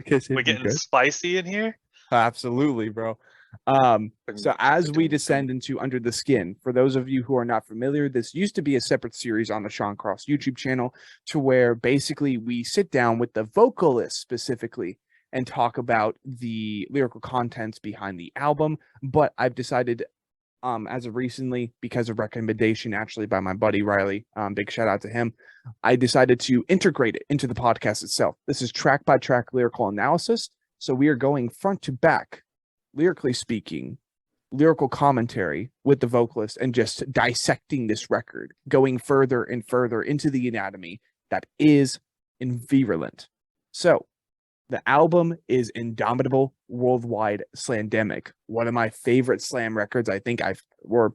Because We're getting spicy in here. Absolutely, bro. So as we descend into Under the Skin, for those of you who are not familiar, this used to be a separate series on the Sean Cross YouTube channel, to where basically we sit down with the vocalist specifically and talk about the lyrical contents behind the album. But I've decided, as of recently, because of recommendation actually by my buddy Riley, big shout out to him, I decided to integrate it into the podcast itself. This is track by track lyrical analysis. So we are going front to back, lyrically speaking, lyrical commentary with the vocalist, and just dissecting this record, going further and further into the anatomy that is Invirulant. So the album is Indomitable Worldwide Slamdemic, one of my favorite slam records. I think or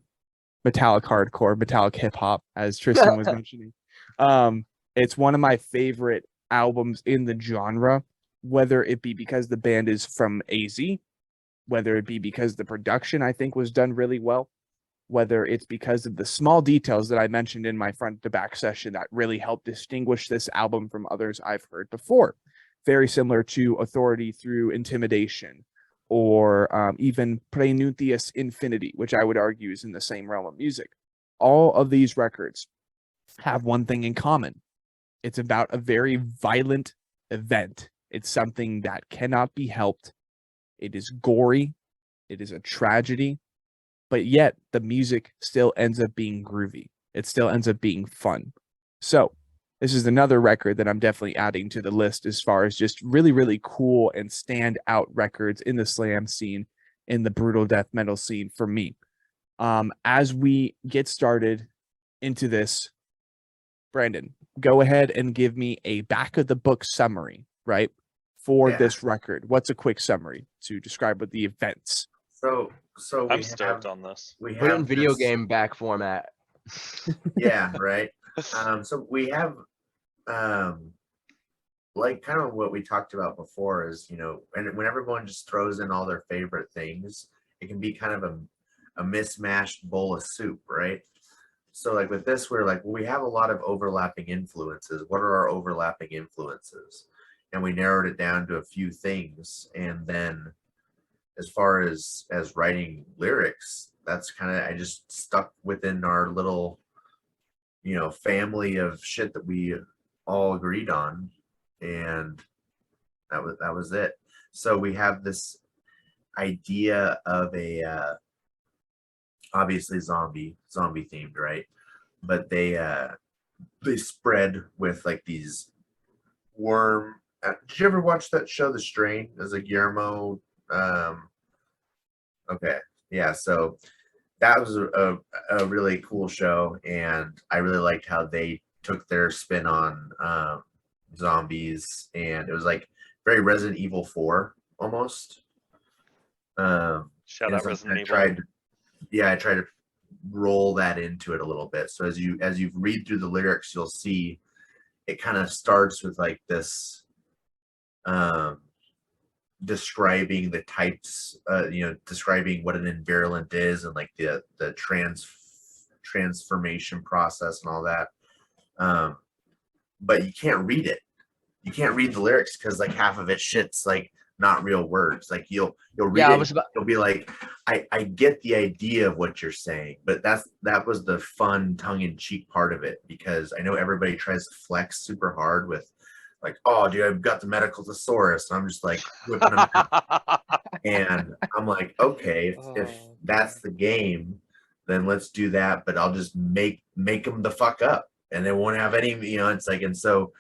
metallic hardcore, metallic hip hop, as Tristan was mentioning. It's one of my favorite albums in the genre, whether it be because the band is from AZ, whether it be because the production I think was done really well, whether it's because of the small details that I mentioned in my front to back session that really helped distinguish this album from others I've heard before. Very similar to Authority through Intimidation, or even Prenutius Infinity, which I would argue is in the same realm of music. All of these records have one thing in common. It's about a very violent event. It's something that cannot be helped. It is gory. It is a tragedy. But yet the music still ends up being groovy. It still ends up being fun. So this is another record that I'm definitely adding to the list as far as just really, really cool and stand out records in the slam scene, in the brutal death metal scene for me. As we get started into this, Brandon, go ahead and give me a back of the book summary, right, for this record. What's a quick summary to describe what the events? So I'm stoked on this. We put it in have video this, game back format. Yeah, right. So we have like kind of what we talked about before is, and when everyone just throws in all their favorite things, it can be kind of a mismatched bowl of soup, right? So like with this, we're like, well, we have a lot of overlapping influences. What are our overlapping influences? And we narrowed it down to a few things. And then as far as writing lyrics, that's kind of, I just stuck within our little, family of shit that we all agreed on. And that was it. So we have this idea of a, obviously zombie themed, right? But they spread with like these worm. Did you ever watch that show, The Strain? As a Guillermo. Okay, yeah. So that was a really cool show, and I really liked how they took their spin on zombies, and it was like very Resident Evil 4 almost. Shout out Resident Evil. I tried to roll that into it a little bit. So as you read through the lyrics, you'll see it kind of starts with like this describing the types, describing what an Invirulant is, and like the transformation process and all that. But you can't read it. You can't read the lyrics because like half of it shit's like not real words. Like you'll read it, you'll be like, I get the idea of what you're saying, but that was the fun tongue-in-cheek part of it, because I know everybody tries to flex super hard with like, oh dude, I've got the medical thesaurus, and I'm just like whipping them out. And I'm like, okay, if that's the game, then let's do that, but I'll just make them the fuck up, and they won't have any, it's like, and so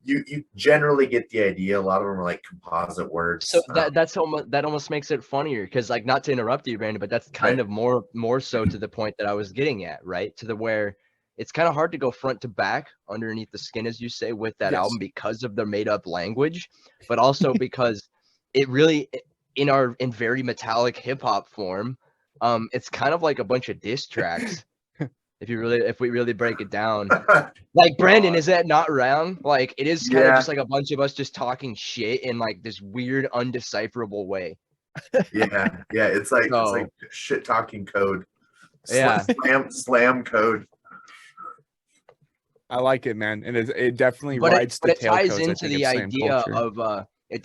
you generally get the idea. A lot of them are like composite words. So that almost makes it funnier, because like, not to interrupt you, Brandon, but that's kind of more so to the point that I was getting at, right? To the where it's kind of hard to go front to back underneath the skin, as you say, with that album, because of the made up language, but also because it really, in very metallic hip hop form, it's kind of like a bunch of diss tracks. If we really break it down, like, Brandon, is that not wrong? Like, it is kind of just like a bunch of us just talking shit in like this weird, undecipherable way. Yeah, it's like shit talking code. Slam code. I like it, man, and it definitely rides the tail codes, ties into the idea of It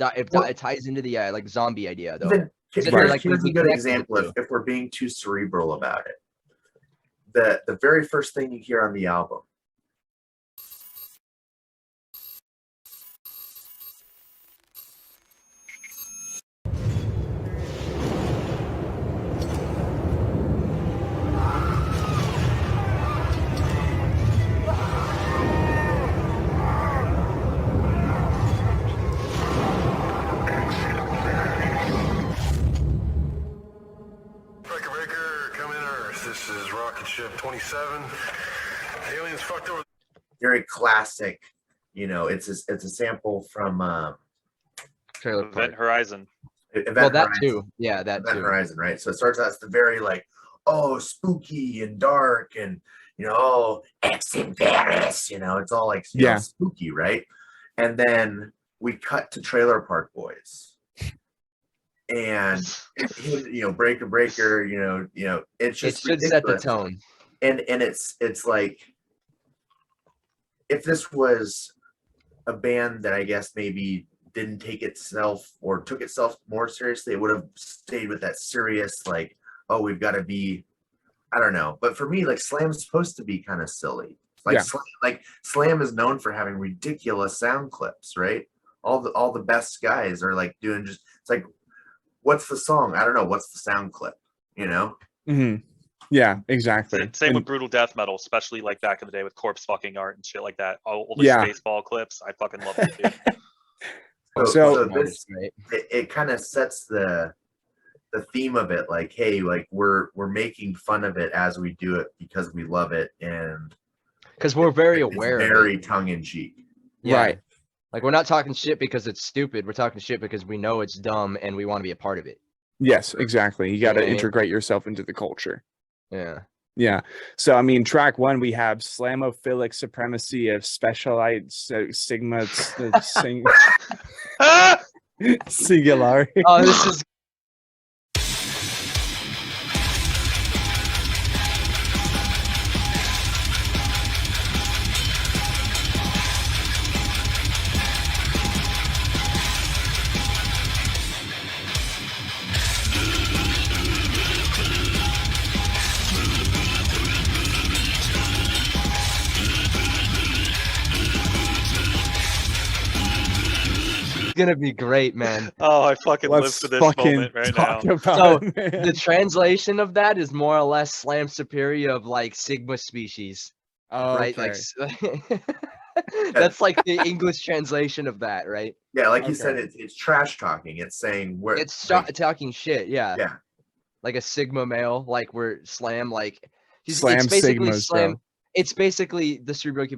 ties into the like zombie idea though. Even Is it here's, like here's we a good connected the example two? if we're being too cerebral about it. The very first thing you hear on the album. Breaker, come in Earth. This is rocket ship 27. Aliens fucked over. Very classic, you know, it's a sample from Trailer Park. Event Horizon. Event Well, that Horizon. too. Yeah, that Event too. Horizon, right? So it starts out as the very like, oh, spooky and dark and, you know, oh, X in Paris, you know, it's all like, you know, spooky, right? And then we cut to Trailer Park Boys. And you know, breaker, you know, it's just it should set the ridiculous. tone. And it's like, if this was a band that I guess maybe didn't take itself or took itself more seriously, it would have stayed with that serious, like, oh, we've got to be, I don't know. But for me, like, Slam's supposed to be kind of silly. Like, Slam is known for having ridiculous sound clips, right? All the best guys are like doing just, it's like, what's the song? I don't know. What's the sound clip? You know? Mm-hmm. Yeah, exactly. Same with brutal death metal, especially like back in the day with corpse fucking art and shit like that. All the Spaceball clips, I fucking love it, dude. So this, it kind of sets the theme of it, like, hey, like we're making fun of it as we do it because we love it, and because we're very aware of it. Very tongue in cheek. Yeah. Right. Like, we're not talking shit because it's stupid. We're talking shit because we know it's dumb and we want to be a part of it. Yes, exactly. You got to Yeah. integrate yourself into the culture. Yeah. Yeah. So, I mean, track one, we have Slamophilic Supremacy of Specialized Sigma Singularity. Oh, this is gonna be great, man. Oh, I fucking live Let's for this fucking moment right talk now. about So, it, man. The translation of that is more or less Slam Superior of like Sigma species, right? Like, that's like the English translation of that, right? Yeah, like you said, it's trash talking. It's saying we're Talking shit, yeah. Yeah. Like a Sigma male, like we're Slam, like Slam it's basically Sigmas, Slam. bro. It's basically the Cerebral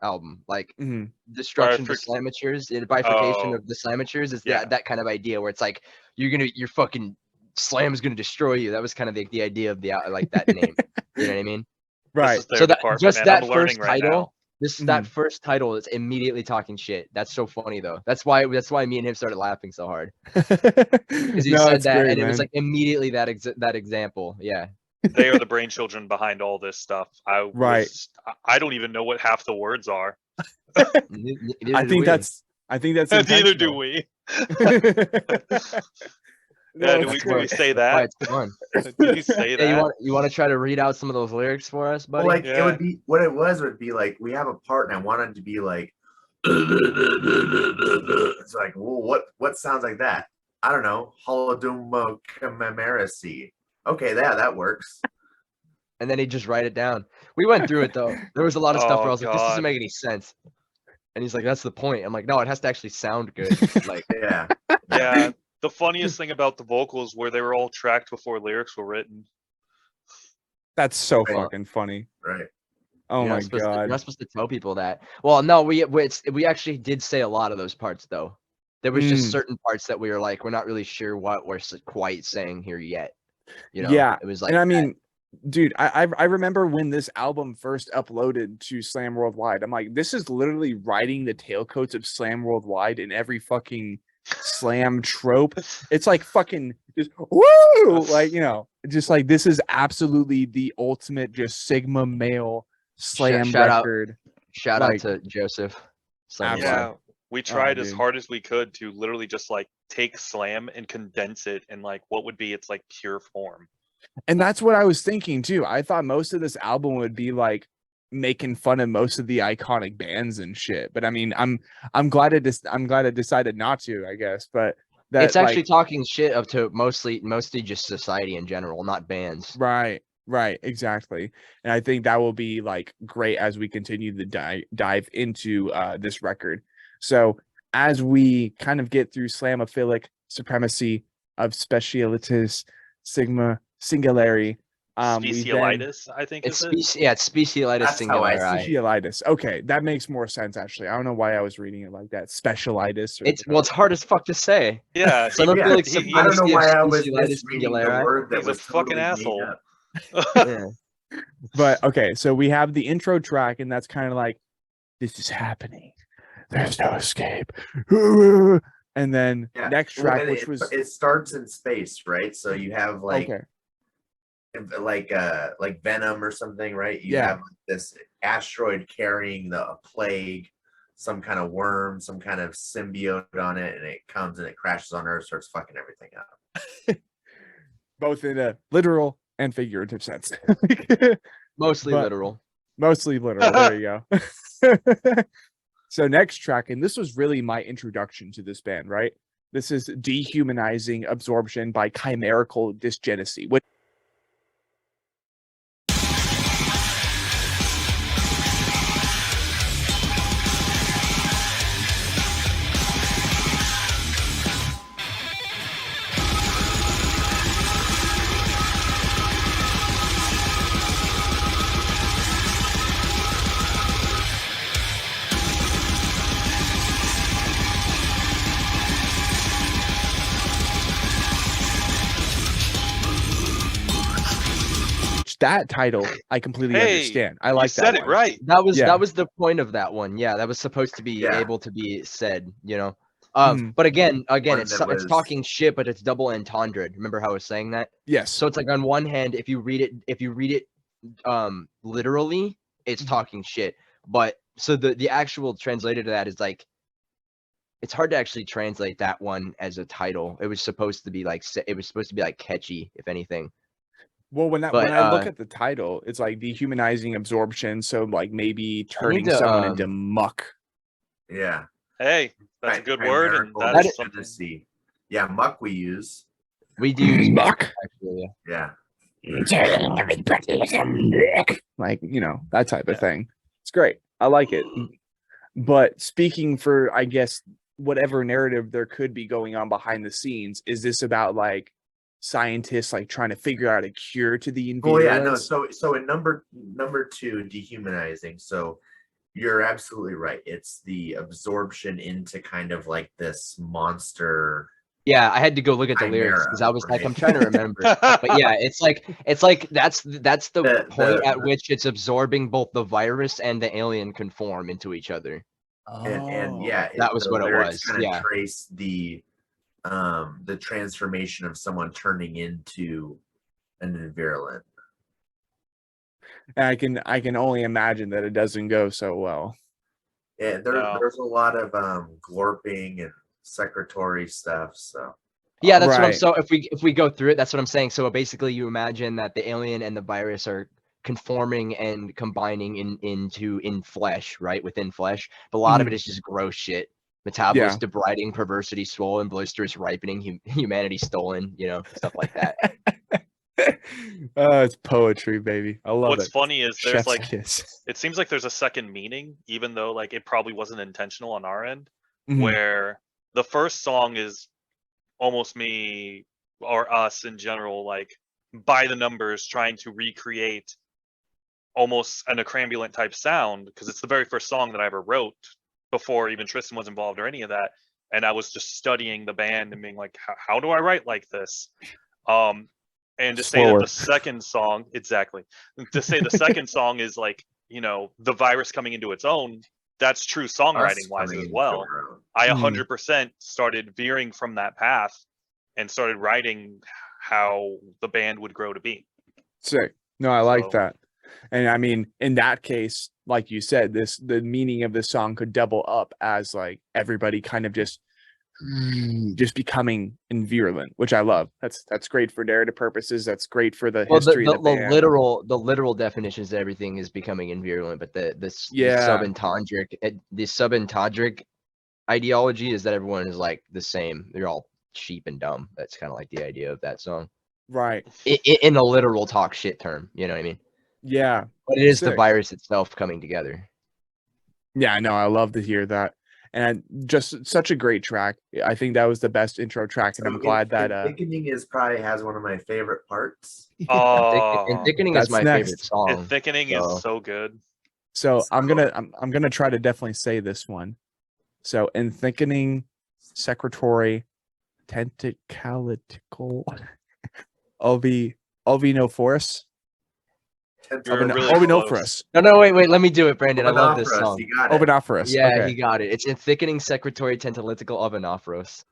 album, like Mhm. destruction to Slamatures, the bifurcation of the Slamatures is that kind of idea where it's like your fucking Slam's gonna destroy you. That was kind of the idea of the like that name. You know what I mean? Right. So that just that first title, that Mhm. first title is immediately talking shit. That's so funny though. That's why me and him started laughing so hard. Because he said that, and it was like immediately that example. Yeah. They are the brain children behind all this stuff. I don't even know what half the words are. I think that's Neither do we. No, do we say that? It's fun. Do we say that? You want to try to read out some of those lyrics for us, buddy? Well, like it would be what it would be like. We have a part, and I wanted to be like, it's like, well, what sounds like that? I don't know. Holodomo Commemoracy. Okay, that works. And then he'd just write it down. We went through it though. There was a lot of stuff where I was like, this doesn't make any sense. And he's like, that's the point. I'm like, no, it has to actually sound good. Like, yeah. Yeah. The funniest thing about the vocals were they were all tracked before lyrics were written. That's so fucking funny. Right. Oh my god. You're not supposed to tell people that. Well, no, we actually did say a lot of those parts though. There was just certain parts that we were like, we're not really sure what we're quite saying here yet. You know? Yeah. It was like, and I mean, dude, I remember when this album first uploaded to Slam Worldwide. I'm like, this is literally writing the tailcoats of Slam Worldwide in every fucking Slam trope. It's like fucking just woo, like, you know, just like this is absolutely the ultimate just Sigma male Slam record. Shout out to Joseph. Yeah. We tried as dude. hard as we could to literally just like take slam and condense it in like what would be its like pure form. And that's what I was thinking too. I thought most of this album would be like making fun of most of the iconic bands and shit. But I mean, I'm glad it decided not to, I guess. But that It's actually like, talking shit up to mostly just society in general, not bands. right, exactly. And I think that will be like great as we continue to dive into this record. So as we kind of get through Slamophilic Supremacy of Specialitas Sigma Singulari, we then Specialitis, I think It's is it? it's specialitis That's how I singulari. see it. Specialitis. Okay, that makes more sense actually. I don't know why I was reading it like that. Specialitis. Or It's hard as fuck to say. Yeah, Slamophilic he- I don't know supremacy of why I was specialitis misreading the singulari. word that He's a was fucking totally made asshole. up. Yeah. But okay, so we have the intro track, and that's kind of like, this is happening. There's no escape. And then Yeah. next Well, track, and which was it starts in space, right? So you have like okay, Venom or something, right? You Yeah. have this asteroid carrying a plague, some kind of worm, some kind of symbiote on it, and it comes and it crashes on Earth, starts fucking everything up. both in a literal and figurative sense. Mostly But- literal. Mostly literal. There you go. So next track, and this was really my introduction to this band, right? This is Dehumanizing Absorption by Chimerical Dysgenesy, which that title I completely Hey, understand. I you like said that it one. right. Yeah. That was the point of that one. Yeah, that was supposed to be Yeah. able to be said, you know. Mhm. But again, One it's that was- talking shit, but it's double entendre. Remember how I was saying that? Yes. So it's like on one hand, if you read it literally, it's Mhm. talking shit. But so the actual translated to that is like, it's hard to actually translate that one as a title. It was supposed to be like catchy, if anything. Well, when But, I look at the title, it's like dehumanizing absorption. So like maybe turning to, someone into muck. Yeah. Hey, that's a good word, and Chimerical that's something. Dysgenesy. Yeah, muck we use. We do use Muck. actually. Yeah. Like, that type of thing. It's great. I like it. But speaking for, I guess, whatever narrative there could be going on behind the scenes, is this about like scientists like trying to figure out a cure to the Oh yeah, no. Invirulant? So in number two, dehumanizing. So you're absolutely right. It's the absorption into kind of like this monster. Yeah, I had to go look at the lyrics because I was like, right? I'm trying to remember. But yeah, it's like that's the point at the- which it's absorbing both the virus and the alien conform into each other. And yeah, That was the what it lyrics was, Kind of yeah. trace the transformation of someone turning into an Invirulant. And I can only imagine that it doesn't go so well. Yeah, No. there's a lot of glorping and secretory stuff. So Yeah, that's what I'm Right. so if we go through it, that's what I'm saying. So basically you imagine that the alien and the virus are conforming and combining in flesh, right? Within flesh. But a lot of it is just gross shit. Metabolism debriding, perversity swollen, blisters ripening, humanity stolen, stuff like that. It's poetry, baby. I love What's it. funny is there's Chef's like kiss. it seems like there's a second meaning, even though like it probably wasn't intentional on our end, Mhm. where the first song is almost me or us in general, like by the numbers, trying to recreate almost an acrambulant type sound, because it's the very first song that I ever wrote before even Tristan was involved or any of that. And I was just studying the band and being like, how do I write like this? And to say that Slower. the second song, exactly, to say the second song is like, the virus coming into its own, that's true songwriting wise as well. I 100% started veering from that path and started writing how the band would grow to be. Sick. No, I like So- that. And I mean, in that case, like you said, the meaning of this song could double up as like everybody kind of just becoming Invirulant, which I love. That's great for narrative purposes. That's great for the Well, history of the band. the literal definitions of everything is becoming invirulent, but the Yeah. subentendric ideology is that everyone is like the same. They're all sheep and dumb. That's kind of like the idea of that song. Right. In a literal talk shit term, you know what I mean? Yeah. But it is the Sick. virus itself coming together. Yeah, no, I love to hear that. And just such a great track. I think that was the best intro track, and I'm glad that Thickening is probably has one of my favorite parts. Oh, Thickening is that's my next. favorite song. Thickening so- is so good. so I'm gonna try to definitely say this one. So in Thickening, Secretory, Tentacalitical, Ovinophorus. You're really Ovinophorus. close. No, wait. Let me do it, Brandon. I love this song. You got it. Ovinophorus. Yeah, Okay. he got it. It's in Thickening Secretory Tentacalitical Ovinophorus.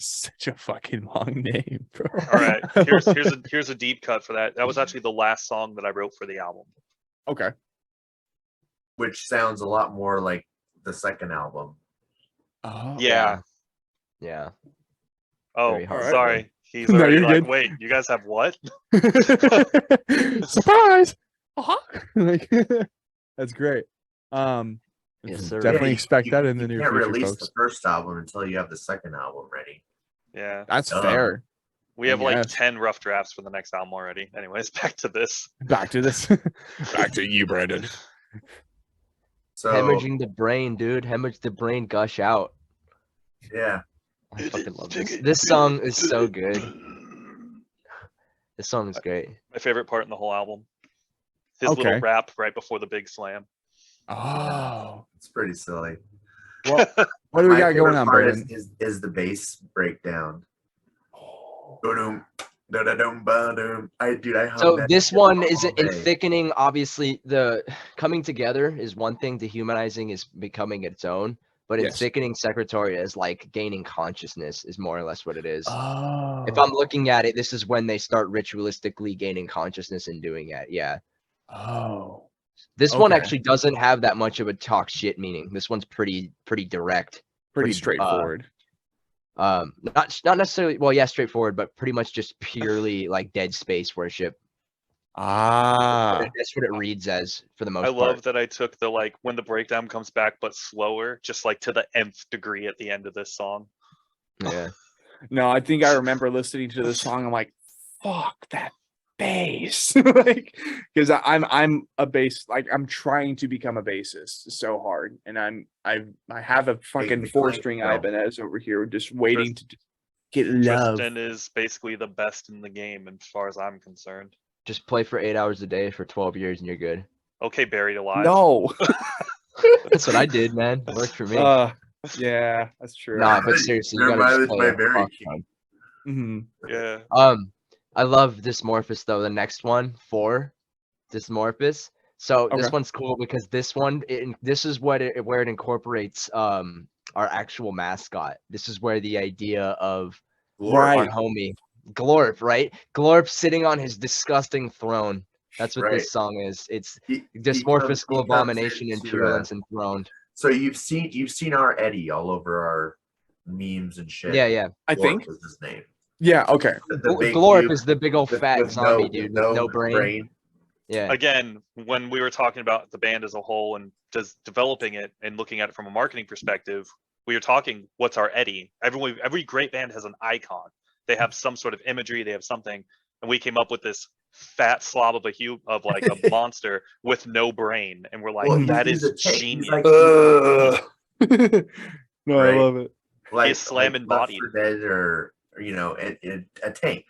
Such a fucking long name, bro. All right, here's a deep cut for that. That was actually the last song that I wrote for the album. Okay. Which sounds a lot more like the second album. Oh. Yeah. Yeah. Oh, Very hard. sorry. He's No, already you're like, good. wait, you guys have what? Surprise! Like, that's great. Yes, sir. Definitely you- expect you- that in the you near can't future, release folks. the first album until you have the second album ready. Yeah. That's Duh. fair. We have like Yes. 10 rough drafts for the next album already. Anyways, back to this. Back to this. Back to you, Brandon. So Hemorrhaging the brain, dude. Hemorrhage the brain, gush out. yeah, I fucking love this. This song is so good. This song is great. My favorite part in the whole album. His Okay. little rap right before the big slam. Oh. it's pretty silly. Well, what do we My got going favorite on, part Brandon? is the bass breakdown. Ba-dum, da-da-dum, ba-dum. I hum So that this shit one all is in day. Thickening. Obviously, the coming together is one thing. Dehumanizing is becoming its own. But in Yes. Thickening Secretary is like gaining consciousness is more or less what it is. Oh. If I'm looking at it, this is when they start ritualistically gaining consciousness and doing it. Yeah. Oh. This one Okay. actually doesn't have that much of a talk shit meaning. This one's pretty direct. Pretty pretty, straightforward. Not necessarily, well, yeah, straightforward, but pretty much just purely like dead space worship. Ah. That's what it reads as for the most I part. love that I took the like when the breakdown comes back but slower, just like to the nth degree at the end of this song. Yeah. No, I think I remember listening to this song. I'm like, fuck that bass. Like, because I'm a bass, like I'm trying to become a bassist so hard. And I have a fucking the 4-string clank, though. Ibanez over here just waiting to get love. Tristan is basically the best in the game as far as I'm concerned. Just play for 8 hours a day for 12 years and you're good. Okay, buried alive. No. That's what I did, man. It worked for me. Yeah, that's true. Nah, but seriously, you Their gotta just mileage play by a very fuck cheap. ton. Mhm. Yeah. I love Dysmorphous though. The next one, 4, Dysmorphous. So this Okay. one's cool because this one, this is where it incorporates our actual mascot. This is where the idea of Glory. our homie Glorp, right? Glorp sitting on his disgusting throne. That's what Right. this song is. It's He- Dysmorphous, he comes abomination, and into, purulence enthroned. So you've seen our Eddie all over our memes and shit. Yeah. I Glorp think. was his name. Yeah, okay. The big Glorp dude is the big old with- fat with zombie dude with no brain. Yeah. Again, when we were talking about the band as a whole and just developing it and looking at it from a marketing perspective, we were talking, what's our Eddie? Every great band has an icon. They have some sort of imagery. They have something, and we came up with this fat slob of like a monster with no brain, and we're like, Well, that he's is a tank. He's genius. like- No, Right. I love it. Like slamming Left bodied. 4 Dead or a tank.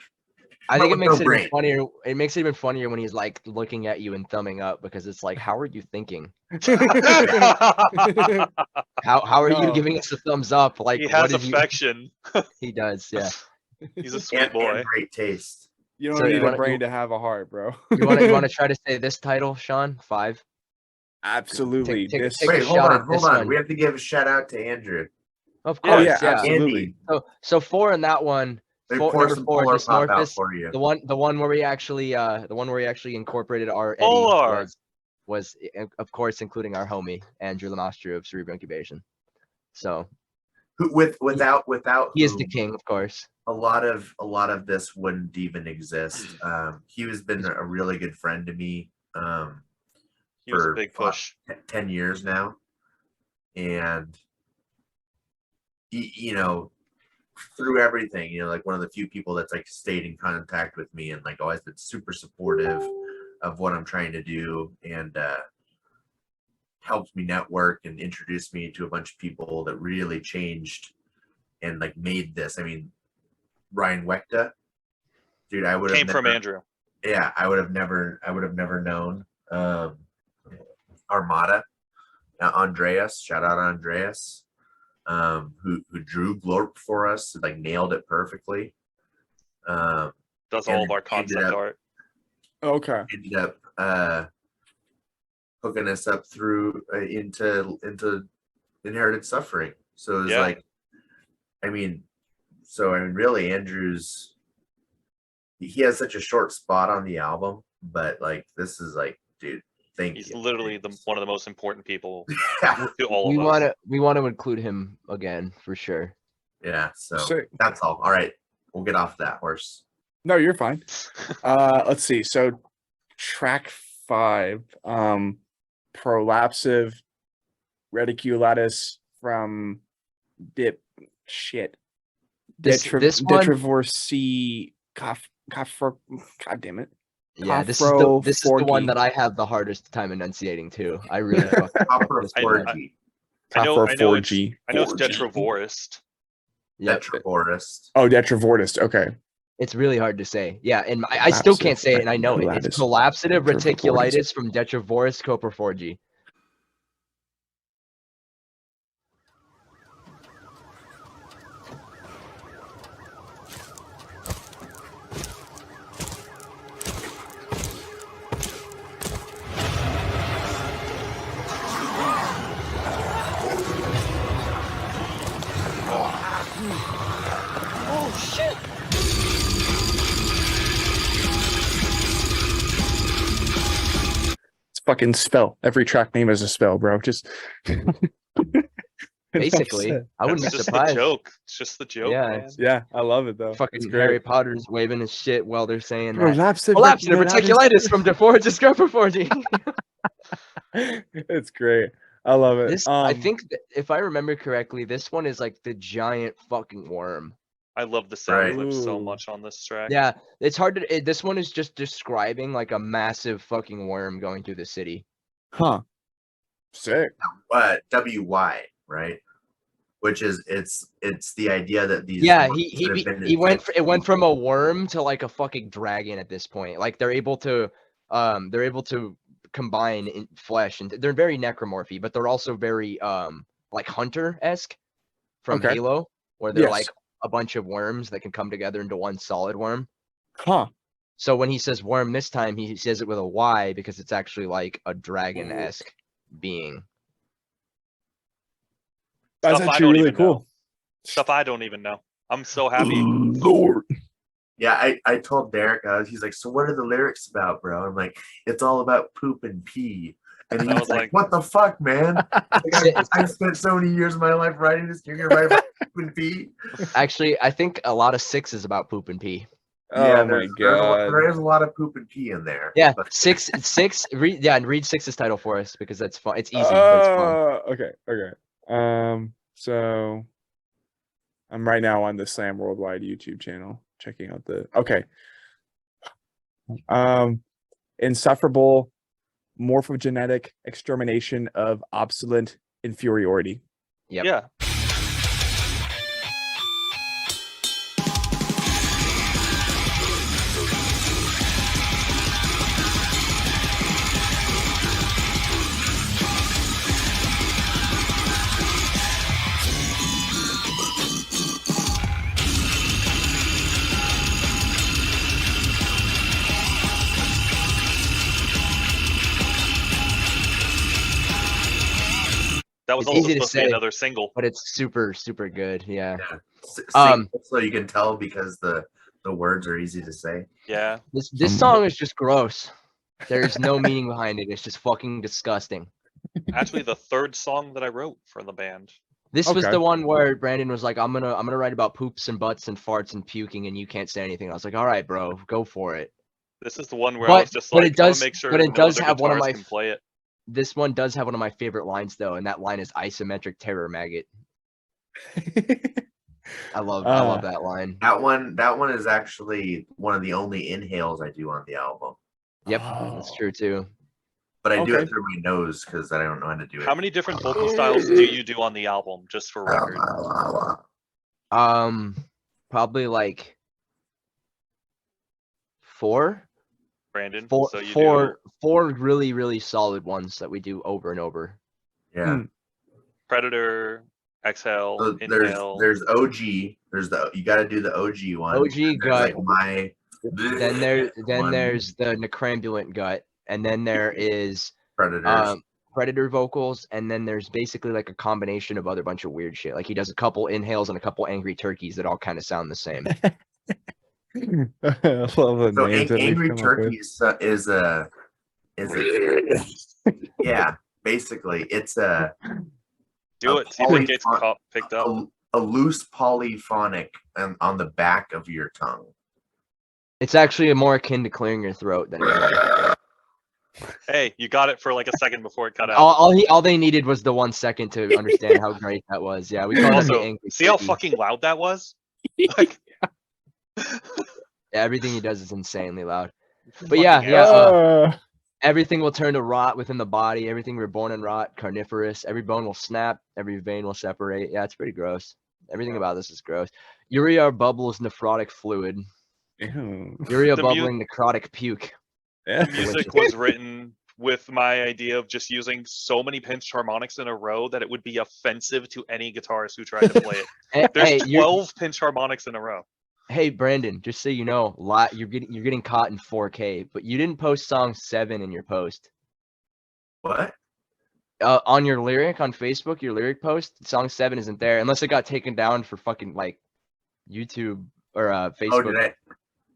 I think it with makes no it brain. even funnier. It makes it even funnier when he's like looking at you and thumbing up because it's like, how are you thinking? How are you No. giving us a thumbs up? Like he what has did you? affection. He does, yeah. He's a sweet and boy. great taste. You don't So need you a wanna- brain you- to have a heart, bro. You want to try to say this title, Sean? 5. Absolutely. Take- this. take a Wait, hold shot on, at hold this on. one. We have to give a shout out to Andrew. Of Oh course, yeah, yeah. absolutely. Andy, So 4 in that one. they Four, pour number some 4, Polar just Pop out Northus. for you. The one where we actually incorporated our Eddie Polar. was of course including our homie Andrew Lamastro of Cerebral Incubation. So Without he is the whom king, of course. a lot of this wouldn't even exist. He has been a really good friend to me. He was a For big push. 10 years now, and you know, through everything, you know, like one of the few people that's like stayed in contact with me and like always been super supportive of what I'm trying to do, and helped me network and introduced me to a bunch of people that really changed and like made this. I mean, Ryan Wekta, dude, I would have Came from never, Andrew. yeah, I would have never known. Armada, Andreas, shout out Andreas, who drew Glorp for us, like nailed it perfectly. Does and all of our ended concept up- art. Okay. Ended up hooking us up through into inherited suffering. So it was Yeah. like, I mean, really, Andrew's, he has such a short spot on the album, but like this is like, dude, thank He's you. literally one of the most important people Yeah, to all We of us. want to include him again for sure. yeah. So Sick. that's all. All right, we'll get off that horse. No, you're fine. Let's see. So track 5, prolapsive reticulatus from This one, Detrivorce God damn it. yeah, this is the one Cophroforgy. that I have the hardest time enunciating too. I really fucking Opera this one. 4G, I know it's Cophroforgy. Detrivorist. Yep. Detrivorist. Oh, Detrivortist. Okay. It's really hard to say. Yeah, and I still can't say it, and I know it. It's prolapsative reticulitis from Detrivorus coproforgy. It's fucking spell. Every track name is a spell, bro. Just Basically, I wouldn't It's be just the surprised. joke. It's just the joke, Yeah, man. Yeah, I love it though. Fucking It's great. Harry Potter's waving his shit while they're saying that. Prolapsive Prolapsative reticulitis from Defortis coproforgy. It's great. I love it. This, I think, if I remember correctly, this one is like the giant fucking worm. I love the sound Right. clip so Ooh. much on this track. Yeah, it's hard to. This one is just describing like a massive fucking worm going through the city. Huh. Sick. WY, right? Which is it's the idea that these Yeah, worms he that have been he went. infected- It went from a worm to like a fucking dragon at this point. Like they're able to combine in flesh, and they're very necromorphy, but they're also very like hunter-esque from Okay. Halo, where they're Yes. like a bunch of worms that can come together into one solid worm. Huh. So when he says worm this time, he says it with a Y because it's actually like a dragon-esque being. That's Stuff I actually don't really even know. cool. Stuff I don't even know. I'm so happy. Lord. Yeah, I told Derek, he's like, so what are the lyrics about, bro? I'm like, it's all about poop and pee. And I he's was like, like- what the fuck, man? Like, I spent so many years of my life writing this. You're gonna write about poop and pee? Actually, I think a lot of 6 is about poop and pee. Oh my there's god. there is a lot of poop and pee in there. Yeah, but 6. Read 6's title for us because that's fun. It's easy, but it's fun. Okay. So I'm right now on the Slam Worldwide YouTube channel, checking out the insufferable morphogenetic extermination of obsolete inferiority. Yep. Yeah. That was It's also easy to supposed to be say. another single. But it's super, super good. Yeah. Sing so you can tell because the words are easy to say. Yeah. This song is just gross. There's no meaning behind it. It's just fucking disgusting. Actually, the third song that I wrote for the band. This was Okay. the one where Brandon was like, I'm gonna write about poops and butts and farts and puking, and you can't say anything. I was like, all right, bro, go for it. This is the one where I was just but like, it I want does- to make sure but it no does other have one of guitarist my can play it. This one does have one of my favorite lines though, and that line is isometric terror maggot. I love that line. That one is actually one of the only inhales I do on the album. Yep, that's true too. But I do Okay. it through my nose because I don't know how to do it. How many different vocal styles do you do on the album, just for record? Probably like 4. Brandon? Four, So you four really, really solid ones that we do over and over. Yeah. do Predator, Exhale, So Inhale. there's OG. You got to do the OG one. OG There's gut. like my. Then there's the Necrambulant gut, and then there is Predators. Predator vocals, and then there's basically like a combination of other bunch of weird shit. Like he does a couple inhales and a couple angry turkeys that all kind of sound the same. I love the So names that we've Angry come up Turkey with. is a yeah. Basically, it's a Do a it. See if it gets polyphon- picked up. a loose polyphonic on the back of your tongue. It's actually more akin to clearing your throat than anything. Hey, you got it for like a second before it cut out. All they needed was the 1 second to understand how great that was. Yeah, we call that the Also, angry see how turkey. fucking loud that was? Like, Yeah, everything he does is insanely loud. But fucking yeah, asshole. everything will turn to rot within the body. Everything reborn and rot, carnivorous. Every bone will snap. Every vein will separate. Yeah, it's pretty gross. Everything about this is gross. Urea bubbles nephrotic fluid. Ew. Urea The bubbling necrotic puke. Yeah. The music was written with my idea of just using so many pinched harmonics in a row that it would be offensive to any guitarist who tried to play it. There's 12 pinched harmonics in a row. Hey Brandon, just so you know, you're getting caught in 4K, but you didn't post song 7 in your post. What? On your lyric on Facebook, your lyric post, song 7 isn't there unless it got taken down for fucking like YouTube or Facebook. Oh, did I say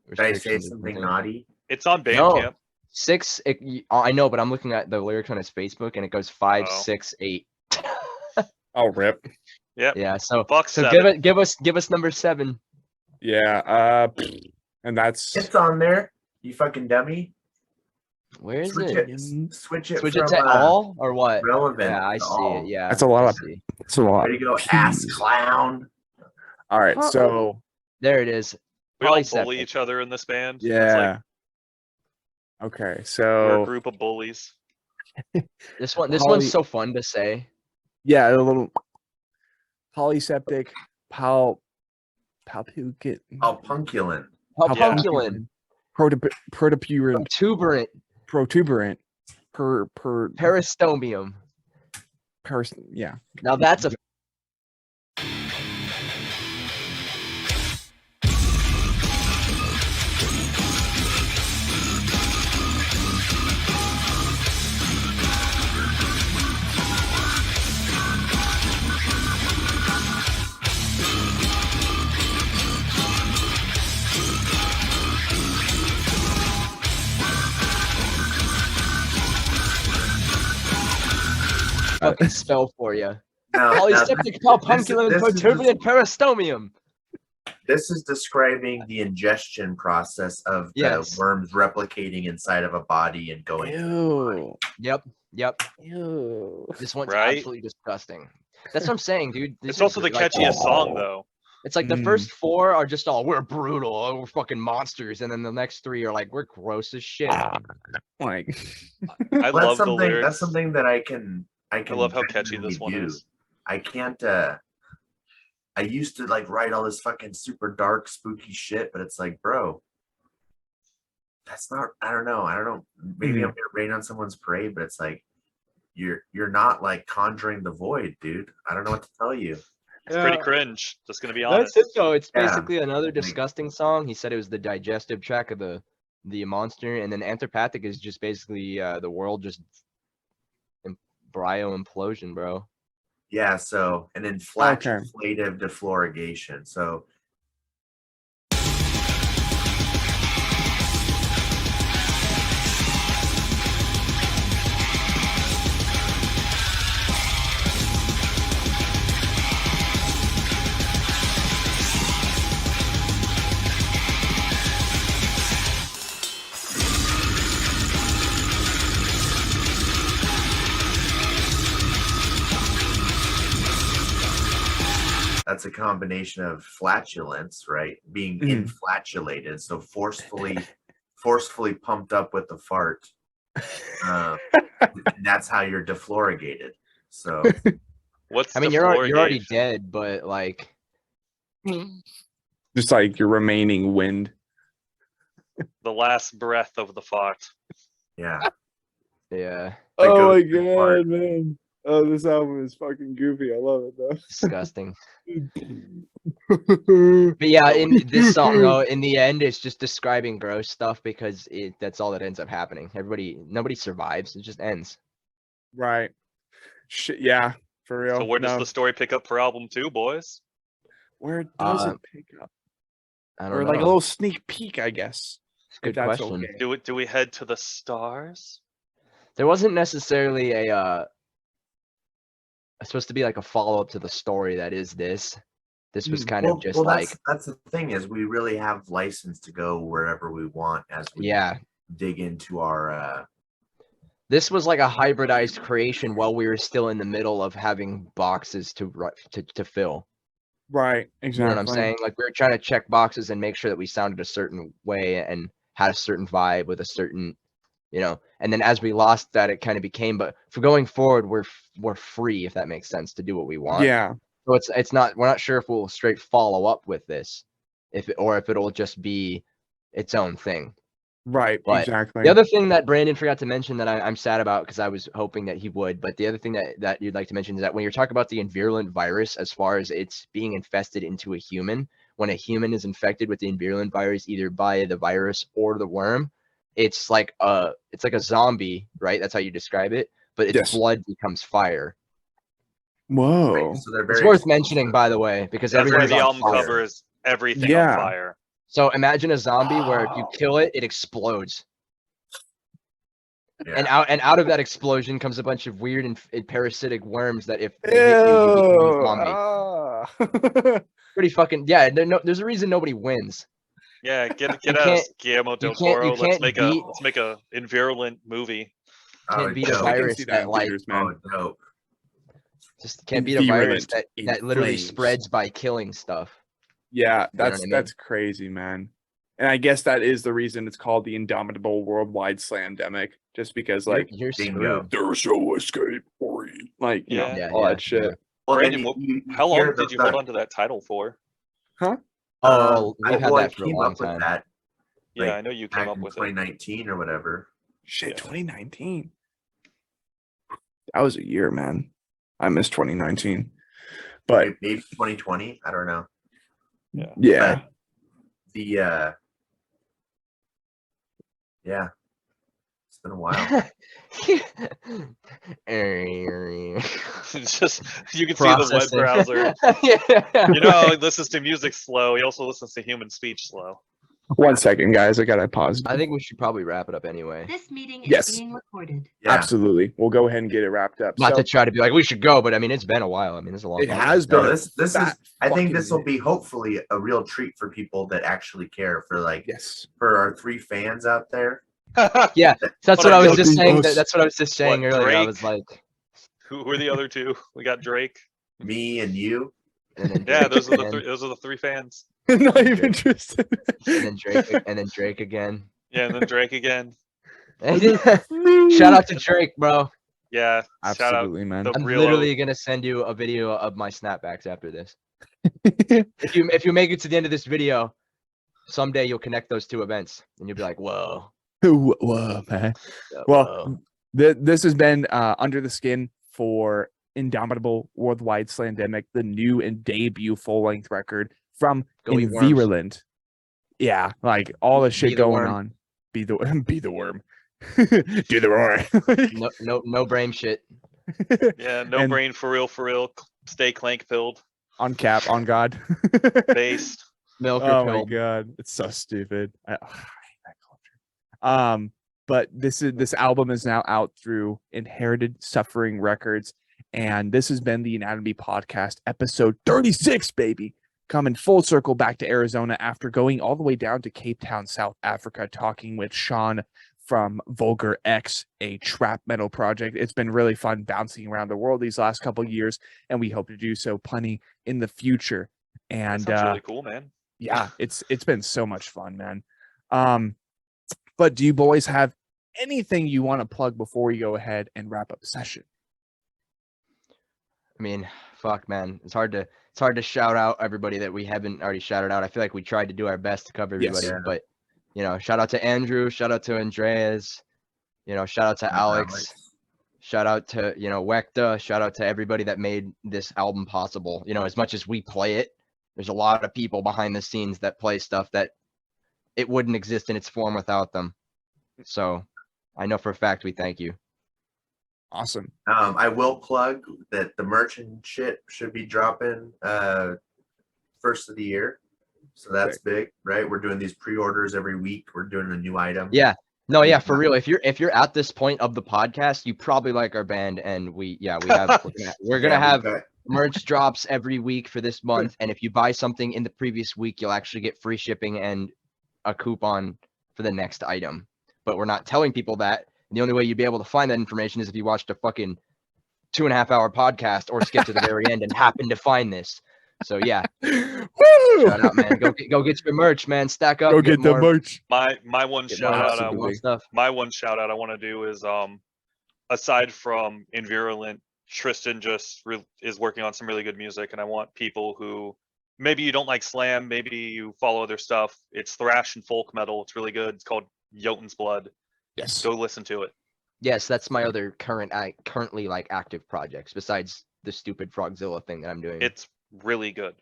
restrictions or something naughty? It's on No. Bandcamp. 6. I know, but I'm looking at the lyrics on his Facebook, and it goes 5, Oh. 6, 8. Oh, rip. Yep. Yeah, so Fuck so 7. give us number 7. Yeah. And that's It's on there. You fucking dummy. Where is Switch it? it. Switch it. Switch from, it to all or what? relevant. Yeah, I to see all. it. Yeah, that's a lot I of see. that's a lot. There you go, ass Jeez. clown. All right, so There it is. We all Polyseptic. bully each other in this band. It's yeah. Okay, like we're a so group of bullies. This Poly- one's so fun to say. yeah, a little polyseptic, palpucate, Palpunculent. Palpunculin, protuberant, protuberant, peristomium. Yeah. Now that's a fucking spell for you. Now, Polyseptic, palpunculin, this is- protuberant, peristomium. This is describing the ingestion process of the Yes. worms replicating inside of a body and going. Ew. Yep. Ew. This one's Right? absolutely disgusting. That's what I'm saying, dude. This It's is also the like- catchiest song, though. It's like the first 4 are just all we're brutal, we're fucking monsters, and then the next 3 are like we're gross as shit. Like I love the lyrics. That's something that I can. I love how catchy this one genuinely do. is. I can't. I used to like write all this fucking super dark, spooky shit, but it's like, bro, that's not. I don't know. Maybe I'm gonna rain on someone's parade, but it's like you're not like conjuring the void, dude. I don't know what to tell you. It's pretty cringe. Just gonna be honest. That's it though. It's Yeah. basically another disgusting song. He said it was the digestive track of the monster, and then anthropathic is just basically the world just embryo implosion, bro. Yeah, so and then Okay. flatulative deflorigation. So that's a combination of flatulence, right? Being Mhm. inflatulated, so forcefully pumped up with the fart. And that's how you're deflorigated. So What's I mean, you're already deflorigation? dead, but like, Just like your remaining wind. The last breath of the fart. yeah. yeah, The Oh my go-to part. god, man. Oh, this album is fucking goofy. I love it though. disgusting. But yeah, in this song though, in the end, it's just describing gross stuff because that's all that ends up happening. Nobody survives. It just ends. Right. Shit, yeah, for real. So where does No. the story pick up for album 2, boys? Where does it pick up? I don't Or know. like a little sneak peek, I guess. It's a good that's question. okay. Do we head to the stars? There wasn't necessarily it's supposed to be like a follow-up to the story that is this. This was kind of just like, that's the thing is we really have license to go wherever we want as we yeah, dig into our this was like a hybridized creation while we were still in the middle of having boxes to fill. Right, You know exactly. what I'm saying? Like we were trying to check boxes and make sure that we sounded a certain way and had a certain vibe with a certain, you know. And then as we lost that, it kind of became. But for going forward, we're free, if that makes sense, to do what we want. Yeah. So it's not. We're not sure if we'll straight follow up with this, if it'll just be its own thing. Right, But exactly. the other thing that Brandon forgot to mention that I'm sad about because I was hoping that he would, but the other thing that you'd like to mention is that when you're talking about the Invirulant virus, as far as it's being infested into a human, when a human is infected with the Invirulant virus, either by the virus or the worm, it's like a zombie, right? That's how you describe it. But its Yes. blood becomes fire. Whoa. so they're It's very worth mentioning, by the way, because That's why everything's the on album fire. cover is everything Yeah. on fire. So imagine a zombie where if you kill it, it explodes. Yeah. And out of that explosion comes a bunch of weird and parasitic worms that if they hit you, you become a zombie. Ah. Pretty fucking there's a reason nobody wins. Yeah, get You out of can't- Guillermo del you can't- Toro. you can't Let's make a Invirulant movie. Can't beat a dope. I can virus see that that in like theaters, man. Oh, dope. just can't beat a virus Invirulant in that literally flames. spreads by killing stuff. Yeah, know what that's I mean? that's crazy, man. And I guess that is the reason it's called the Indomitable Worldwide Slamdemic, just because like You're Bingo. screwed. there's no escape for you. Like, you know, Yeah. all that shit. yeah. Well, Brandon, then you how long hear did you hold on to that title for? Oh, we've had I that for a came long up with time. that Yeah, Like, I know you back came up in with it. 2019 or whatever. Shit, Yeah. 2019. That was a year, man. I miss 2019. But Maybe 2020. I don't know. yeah. But the yeah, it's been a while. It's just you can see the web Processing. browser. Yeah. You know, he listens to music slow. He also listens to human speech slow. 1 second, guys. I gotta pause. I think we should probably wrap it up anyway. This meeting is Yes. being recorded. Yeah. Absolutely. We'll go ahead and get it wrapped up. Not So, to try to be like we should go, but I mean it's been a while. I mean it's a long it time. has No, been. this is. fat I think fucking this will minute. be hopefully a real treat for people that actually care. For like Yes. for our 3 fans out there. Yeah, that's What what I are was you- just saying. us? That's what I was just saying What, earlier. I Drake? was like, Who are the other two? We got Drake. Me and you. and then Yeah, Drake those are the again, three. Those are the 3 fans. Not even Drake. interested. and then Drake, and then Drake again. Yeah, and then Drake again. Shout out to Drake, bro. Yeah, shout out. Absolutely, man. the I'm real literally gonna send you a video of my snapbacks after this. If you make it to the end of this video, someday you'll connect those 2 events, and you'll be like, whoa. Whoa, man. Well, whoa. this has been Under the Skin for Indomitable Worldwide Slamdemic, the new and debut full-length record from Go eat worms. Invirulant. Yeah, like all the shit the going worm. on. Be the worm. Do the roar. No brain shit. Yeah, no And brain for real, for real. Stay clank pilled, on cap, on God. based. Milk or Oh my pill. God, it's so stupid. I hate that culture. But this album is now out through Inherited Suffering Records, and this has been the Anatomy Podcast, episode 36, baby. Coming full circle back to Arizona after going all the way down to Cape Town, South Africa, talking with Sean from Vulgar X, a trap metal project. It's been really fun bouncing around the world these last couple years, and we hope to do so plenty in the future. That And sounds really cool, man. yeah, it's been so much fun, man. But do you boys have anything you want to plug before we go ahead and wrap up the session? I mean, fuck, man. It's hard to shout out everybody that we haven't already shouted out. I feel like we tried to do our best to cover Yes. everybody, Yeah. but shout out to Andrew, shout out to Andreas, shout out to Alex, shout out to Wekta, shout out to everybody that made this album possible. As much as we play it, there's a lot of people behind the scenes that play stuff that it wouldn't exist in its form without them. So I know for a fact we thank you. Awesome. I will plug that the merch and shit should be dropping first of the year. So that's big, right? We're doing these pre-orders every week. We're doing a new item. Yeah. No, yeah, for real. If you're at this point of the podcast, you probably like our band, and we have we're gonna have merch drops every week for this month. And if you buy something in the previous week, you'll actually get free shipping and a coupon for the next item. But we're not telling people that. And the only way you'd be able to find that information is if you watched a fucking 2.5 hour podcast or skip to the very end and happen to find this. So yeah, Woo! shout out, man. Go get your merch, man. Stack up. Go get the more, merch. My one get more shout out. absolutely. more stuff. My one shout out I want to do is aside from Invirulant, Tristan is working on some really good music, and I want people who maybe you don't like slam, maybe you follow other stuff. It's thrash and folk metal. It's really good. It's called Jotun's Blood. Yes. Go listen to it. Yes, that's my other currently like active projects besides the stupid Frogzilla thing that I'm doing. It's really good.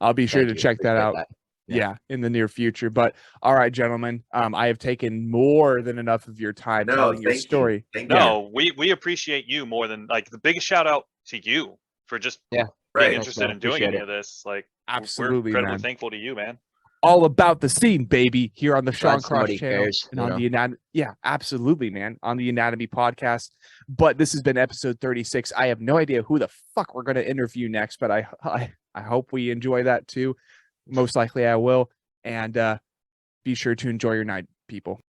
I'll be sure Thank to you. check that Appreciate out. Yeah. Yeah, in the near future. But all right, gentlemen, I have taken more than enough of your time No, telling your thank you. story. Thank you. No, we appreciate you more than like the biggest shout out to you for just being Right. interested man. in doing Appreciate any it. of this. Like Absolutely, we're incredibly man. thankful to you, man. All about the scene, baby, here on the Sean Glad Cross somebody channel cares, and on the Anatomy. Yeah, absolutely, man, on the Anatomy Podcast. But this has been episode 36. I have no idea who the fuck we're going to interview next, but I hope we enjoy that too. Most likely I will. And be sure to enjoy your night, people.